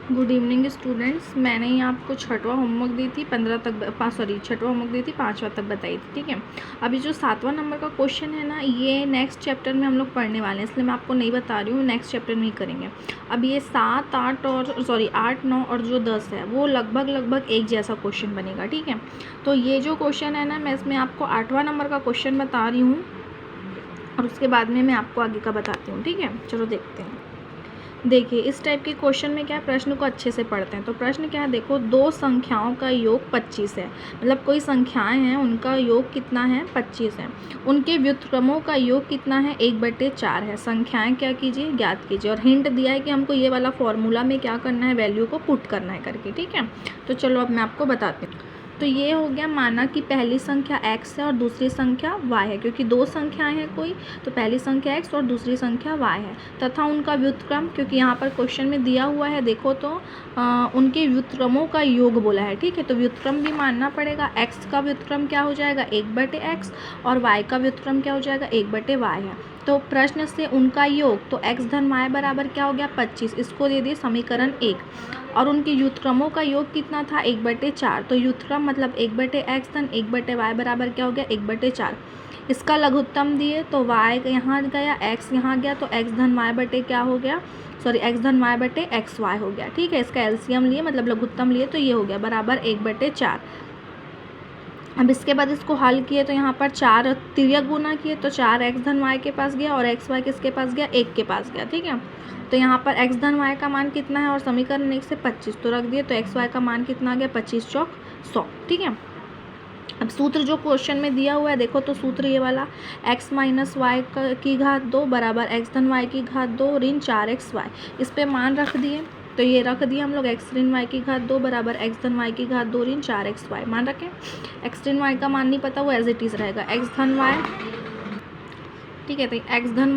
Good evening students. मैंने ही आपको छठवां होमवर्क दी थी, 15 तक छठवां होमवर्क दी थी, 5वां तक बताई थी। ठीक है, अभी जो 7वां नंबर का क्वेश्चन है ना, ये नेक्स्ट चैप्टर में हम लोग पढ़ने वाले हैं, इसलिए मैं आपको नहीं बता रही हूँ, नेक्स्ट चैप्टर में ही करेंगे। अब ये 7, 8, 9 और जो 10 है वो लगभग एक जैसा क्वेश्चन बनेगा। ठीक है, तो ये जो क्वेश्चन है ना, मैं इसमें आपको 8वां नंबर का क्वेश्चन बता रही हूँ और उसके बाद में मैं आपको आगे का बताती हूँ। ठीक है, चलो देखते हैं। देखिए, इस टाइप के क्वेश्चन में क्या है, प्रश्न को अच्छे से पढ़ते हैं। तो प्रश्न क्या है, देखो, दो संख्याओं का योग 25 है। मतलब कोई संख्याएं हैं, उनका योग कितना है, 25 है। उनके व्युत्क्रमों का योग कितना है, 1/4 है। संख्याएं क्या कीजिए, ज्ञात कीजिए। और हिंट दिया है कि हमको ये वाला फॉर्मूला में क्या करना है, वैल्यू को पुट करना है करके। ठीक है, तो चलो अब मैं आपको बताती हूँ। तो ये हो गया, माना कि पहली संख्या x है और दूसरी संख्या y है, क्योंकि दो संख्याएं हैं कोई, तो पहली संख्या x और दूसरी संख्या y है। तथा उनका व्युत्क्रम, क्योंकि यहाँ पर क्वेश्चन में दिया हुआ है, देखो तो उनके व्युत्क्रमों का योग बोला है। ठीक है, तो व्युत्क्रम भी मानना पड़ेगा। x का व्युत्क्रम क्या हो जाएगा, 1/x, और y का व्युत्क्रम क्या हो जाएगा, 1/y है। तो प्रश्न से उनका योग, तो x धन y बराबर क्या हो गया, 25। इसको दे दिए समीकरण 1। और उनके व्युत्क्रमों का योग कितना था, 1/4। तो व्युत्क्रम मतलब 1/x धन 1/y बराबर क्या हो गया, 1/4। इसका लघुत्तम दिए, तो y यहाँ गया, x यहाँ गया, तो x धन y बटे क्या हो गया, x धन y बटे xy हो गया। ठीक है, इसका एलसीएम लिए मतलब लघुत्तम लिए, तो ये हो गया बराबर 1/4। अब इसके बाद इसको हल किए, तो यहाँ पर 4 तिर्यक गुना किए, तो 4x धन y के पास गया और xy किसके पास गया, 1 के पास गया। ठीक है, तो यहाँ पर x धन y का मान कितना है, और समीकरण 1 से 25 तो रख दिए, तो xy का मान कितना आ गया, 25 चौक 100। ठीक है, अब सूत्र जो क्वेश्चन में दिया हुआ है, देखो तो सूत्र ये वाला, x माइनस वाई की घात 2 बराबर x धन y की घात 2 ऋण 4xy। इस पे मान रख दिए, तो ये रख दिए हम लोग, x ऋण y की घात 2 बराबर x धन y की घात 2 ऋण 4xy। मान रखें, x ऋण y का मान नहीं पता, वो एज इट इज़ रहेगा, x धन y। ठीक है, तो x धन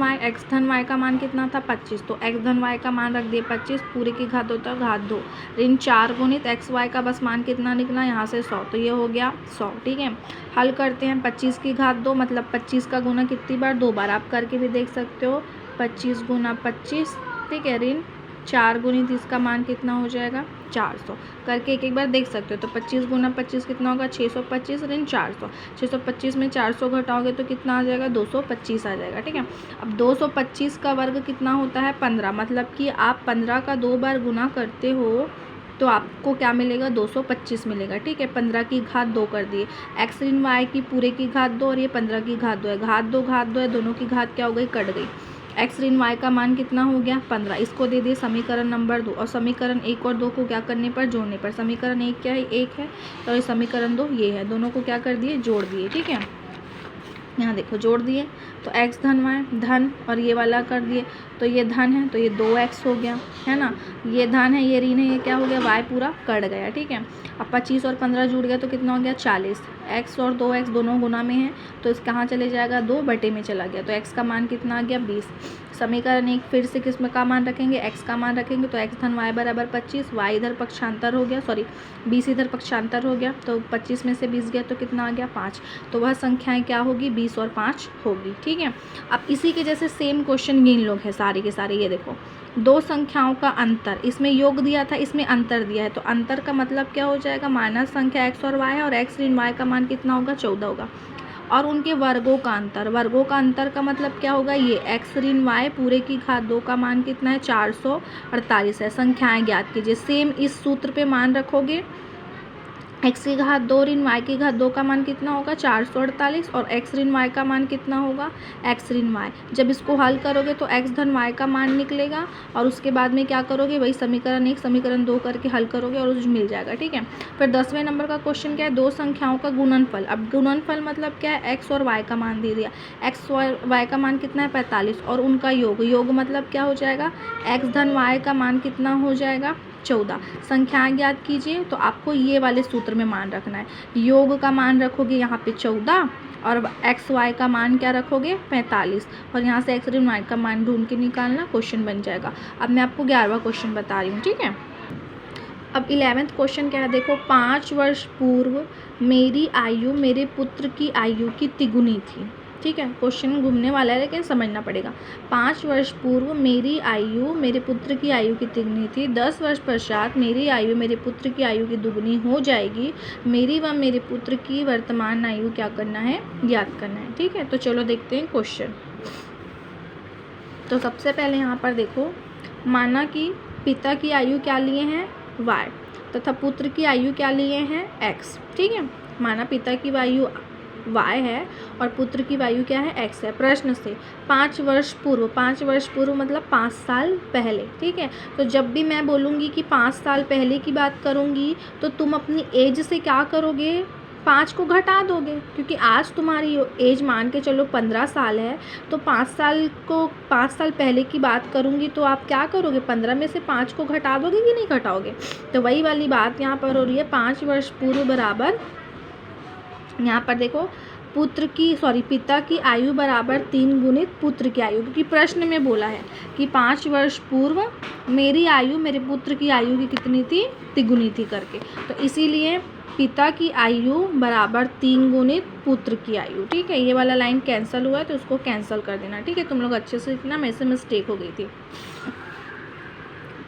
y का मान कितना था, 25। तो x धन y का मान रख दिए 25, पूरे की घात होता है घात 2 ऋण 4 गुणित x y का बस मान कितना निकला, यहाँ से 100, तो ये हो गया 100। ठीक है, हल करते हैं, 25 की घात 2 मतलब 25 का गुना कितनी बार, 2 बार। आप करके भी देख सकते हो, 25 गुना 25। ठीक है, ऋण 4 गुणित इसका मान कितना हो जाएगा, 400। करके एक बार देख सकते हो, तो 25 गुना 25 कितना होगा, 625 ऋण 400। 625 में 400 घटाओगे तो कितना आ जाएगा, 225 आ जाएगा। ठीक है, अब 225 का वर्ग कितना होता है, 15। मतलब कि आप 15 का 2 बार गुना करते हो तो आपको क्या मिलेगा, 225 मिलेगा। ठीक है, 15 की घात 2 कर दिए, x ऋण y की पूरे की घात 2 और ये 15 की घात 2 है, घात 2 है, दोनों की घात क्या हो गई, कट गई। x ऋण y का मान कितना हो गया, 15। इसको दे दिए समीकरण नंबर 2, और समीकरण 1 और 2 को क्या करने पर, जोड़ने पर। समीकरण 1 क्या है, 1 है, और ये समीकरण 2 ये है, दोनों को क्या कर दिए, जोड़ दिए। ठीक है, यहाँ देखो जोड़ दिए, तो x धन y धन, और ये वाला कर दिए, तो ये धन है, तो ये 2x हो गया, है ना, ये धन है, ये ऋण है, ये क्या हो गया, y पूरा कट गया। ठीक है, अब 25 और 15 जुड़ गया तो कितना हो गया, 40। x और 2x दोनों गुना में है, तो इस कहाँ चले जाएगा, 2 बटे में चला गया, तो x का मान कितना आ गया, 20। समीकरण 1 फिर से किस में का मान रखेंगे, x का मान रखेंगे, तो x धन y बराबर 25, y इधर पक्षांतर हो गया, 20 इधर पक्षांतर हो गया, तो 25 में से 20 गया तो कितना आ गया, 5। तो वह संख्याएं क्या होगी, 20 और 5 होगी। ठीक है, अब इसी के जैसे सेम क्वेश्चन गिन लोग हैं सारे के सारे। ये देखो, दो संख्याओं का अंतर, इसमें योग दिया था, इसमें अंतर दिया है, तो अंतर का मतलब क्या हो जाएगा, माइनस संख्या x और y है, और x ऋण y का मान कितना होगा, 14 होगा। और उनके वर्गों का अंतर का मतलब क्या होगा, ये x ऋण y पूरे की घात 2 का मान कितना है, 448 है। संख्याएं ज्ञात कीजिए, सेम इस सूत्र पे मान रखोगे, x की घात 2 ऋण y की घात 2 का मान कितना होगा, 448, और x ऋण y का मान कितना होगा, x ऋण y। जब इसको हल करोगे तो x धन y का मान निकलेगा, और उसके बाद में क्या करोगे, वही समीकरण 1 समीकरण 2 करके हल करोगे और उस मिल जाएगा। ठीक है, फिर 10वें नंबर का क्वेश्चन क्या है, दो संख्याओं का गुणनफल। अब गुणनफल मतलब क्या है, x और y का मान दे दिया, x और y का मान कितना है, 45, और उनका योग मतलब क्या हो जाएगा, x धन y का मान कितना हो जाएगा, 14। संख्याएं ज्ञात कीजिए, तो आपको ये वाले सूत्र में मान रखना है, योग का मान रखोगे यहाँ पे 14, और एक्स वाई का मान क्या रखोगे, 45, और यहाँ से एक्स ऋण वाई का मान ढूंढ के निकालना, क्वेश्चन बन जाएगा। अब मैं आपको 11वां क्वेश्चन बता रही हूँ। ठीक है, अब 11वें क्वेश्चन क्या है, देखो, 5 वर्ष पूर्व मेरी आयु मेरे पुत्र की आयु की तिगुनी थी। ठीक है, क्वेश्चन घूमने वाला है लेकिन समझना पड़ेगा। 5 वर्ष पूर्व मेरी आयु मेरे पुत्र की आयु कितनी थी? 10 वर्ष पश्चात मेरी आयु मेरे पुत्र की आयु की दुगनी हो जाएगी। मेरी व मेरे पुत्र की वर्तमान आयु क्या करना है? याद करना है। ठीक है, तो चलो देखते हैं क्वेश्चन। तो सबसे पहले यहाँ पर देखो, माना कि पिता की आयु क्या लिए हैं? y, तथा पुत्र की आयु क्या लिए हैं? x। ठीक है, माना पिता की आयु y है और पुत्र की आयु क्या है? x है। प्रश्न से 5 वर्ष पूर्व, 5 वर्ष पूर्व मतलब 5 साल पहले। ठीक है, तो जब भी मैं बोलूँगी कि 5 साल पहले की बात करूँगी तो तुम अपनी एज से क्या करोगे? 5 को घटा दोगे, क्योंकि आज तुम्हारी एज मान के चलो 15 साल है, तो 5 साल पहले की बात करूँगी तो आप क्या करोगे? 15 में से 5 को घटा दोगे कि नहीं घटाओगे? तो वही वाली बात यहाँ पर हो रही है। 5 वर्ष पूर्व बराबर, यहाँ पर देखो, पिता की आयु बराबर 3 गुणित पुत्र की आयु, क्योंकि प्रश्न में बोला है कि 5 वर्ष पूर्व मेरी आयु मेरे पुत्र की आयु की कितनी थी? तिगुनी थी करके। तो इसीलिए पिता की आयु बराबर 3 गुणित पुत्र की आयु। ठीक है, ये वाला लाइन कैंसिल हुआ है तो उसको कैंसिल कर देना। ठीक है, तुम लोग अच्छे से लिखना, मेरे से मिस्टेक हो गई थी।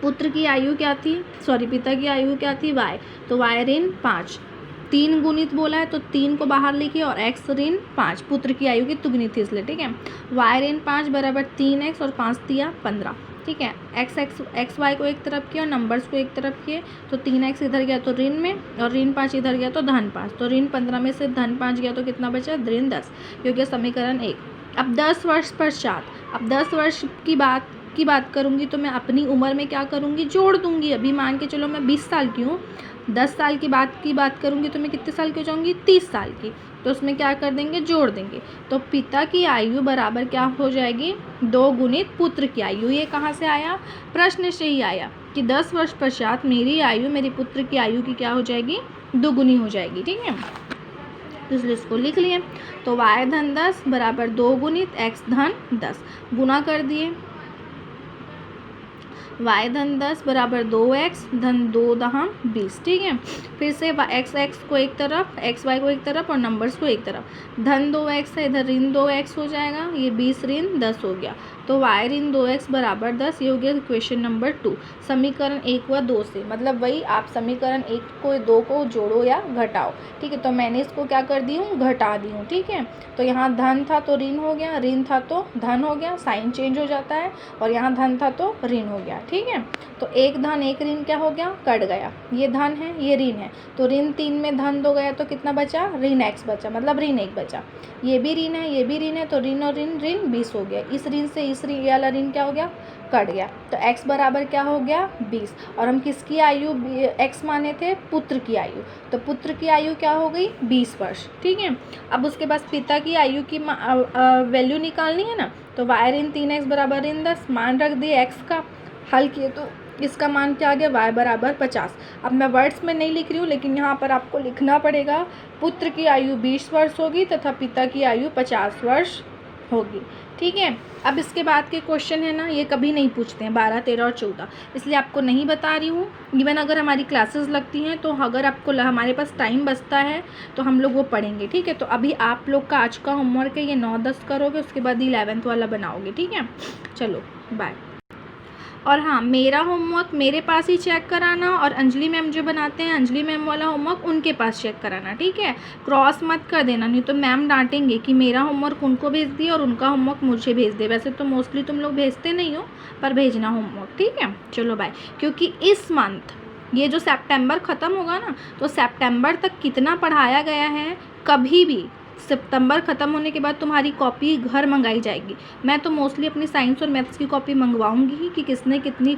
पुत्र की आयु क्या थी? पिता की आयु क्या थी? y, तो y ऋण 5। 3 गुणित बोला है तो 3 को बाहर लिखिए और x ऋण 5, पुत्र की आयु की तुगनी थी इसलिए। ठीक है, y ऋण 5 बराबर 3x और 5 दिया 15। ठीक है, एक्स वाई को एक तरफ किया और नंबर्स को एक तरफ किए, तो 3x इधर गया तो ऋण में और ऋण 5 इधर गया तो धन 5, तो ऋण 15 में से धन 5 गया तो कितना बचा? ऋण 10, क्योंकि समीकरण 1। अब 10 वर्ष पश्चात, अब 10 वर्ष की बात करूँगी तो मैं अपनी उम्र में क्या करूँगी? जोड़ दूँगी। अभी मान के चलो मैं 20 साल की हूँ, 10 साल की बात करूँगी तो मैं कितने साल की हो जाऊँगी? 30 साल की। तो उसमें क्या कर देंगे? जोड़ देंगे। तो पिता की आयु बराबर क्या हो जाएगी? 2 गुणित पुत्र की आयु। ये कहाँ से आया? प्रश्न से ही आया कि 10 वर्ष पश्चात मेरी आयु मेरे पुत्र की आयु की क्या हो जाएगी? दुगुनी हो जाएगी। ठीक है, तो इसलिए इसको लिख लिए। तो y धन 10 बराबर 2 गुणित x धन 10, गुना कर दिए। y धन 10 बराबर 2x धन 2 दहां 20। ठीक है, फिर से x को एक तरफ, xy को एक तरफ और नंबर्स को एक तरफ। धन 2x है, इधर ऋण 2x हो जाएगा, ये 20 ऋण 10 हो गया। तो y ऋण 2x बराबर 10, ये हो गया क्वेश्चन नंबर 2। समीकरण 1 व 2 से, मतलब वही आप समीकरण 1 को 2 को जोड़ो या घटाओ। ठीक है, तो मैंने इसको क्या कर दी हूँ? घटा दी हूँ। ठीक है, तो यहाँ धन था तो ऋण हो गया, ऋण था तो धन हो गया, साइन चेंज हो जाता है, और यहाँ धन था तो ऋण हो गया। ठीक है, तो एक धन एक ऋण क्या हो गया? कट गया। ये धन है, ये ऋण है, तो ऋण 3 में धन 2 गया तो कितना बचा? ऋण x बचा, मतलब ऋण 1 बचा। ये भी ऋण है, ये भी ऋण है, तो ऋण और ऋण 20 हो गया। इस ऋण से इस ऋण वाला ऋण क्या हो गया? कट गया। तो x बराबर क्या हो गया? 20। और हम किसकी आयु x माने थे? पुत्र की आयु। तो पुत्र की आयु क्या हो गई? 20 वर्ष। ठीक है, अब उसके बाद पिता की आयु की वैल्यू निकालनी है ना, तो y ऋण 3x बराबर ऋण 10, मान रख दिए x का, हल किए तो इसका मान क्या आ गया? y बराबर 50। अब मैं वर्ड्स में नहीं लिख रही हूँ, लेकिन यहाँ पर आपको लिखना पड़ेगा। पुत्र की आयु 20 वर्ष होगी तथा पिता की आयु 50 वर्ष होगी। ठीक है, अब इसके बाद के क्वेश्चन है ना, ये कभी नहीं पूछते हैं 12, 13 और 14, इसलिए आपको नहीं बता रही हूँ। इवन अगर हमारी क्लासेस लगती हैं तो अगर आपको हमारे पास टाइम बचता है तो हम लोग वो पढ़ेंगे। ठीक है, तो अभी आप लोग का आज का होमवर्क है, ये 9-10 करोगे, उसके बाद 11th वाला बनाओगे। ठीक है, चलो बाय। और हाँ, मेरा होमवर्क मेरे पास ही चेक कराना, और अंजलि मैम जो बनाते हैं, अंजलि मैम वाला होमवर्क उनके पास चेक कराना। ठीक है, क्रॉस मत कर देना, नहीं तो मैम डांटेंगे कि मेरा होमवर्क उनको भेज दिया और उनका होमवर्क मुझे भेज दे। वैसे तो मोस्टली तुम लोग भेजते नहीं हो, पर भेजना होमवर्क। ठीक है, चलो बाय। क्योंकि इस मंथ ये जो सितंबर ख़त्म होगा ना, तो सितंबर तक कितना पढ़ाया गया है, कभी भी सितंबर ख़त्म होने के बाद तुम्हारी कॉपी घर मंगाई जाएगी। मैं तो मोस्टली अपनी साइंस और मैथ्स की कॉपी मंगवाऊंगी ही कि किसने कितनी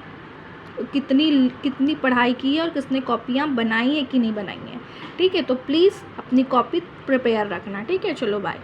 पढ़ाई की है और किसने कॉपियाँ बनाई है कि नहीं बनाई हैं। ठीक है, तो प्लीज़ अपनी कॉपी प्रिपेयर रखना। ठीक है, चलो बाय।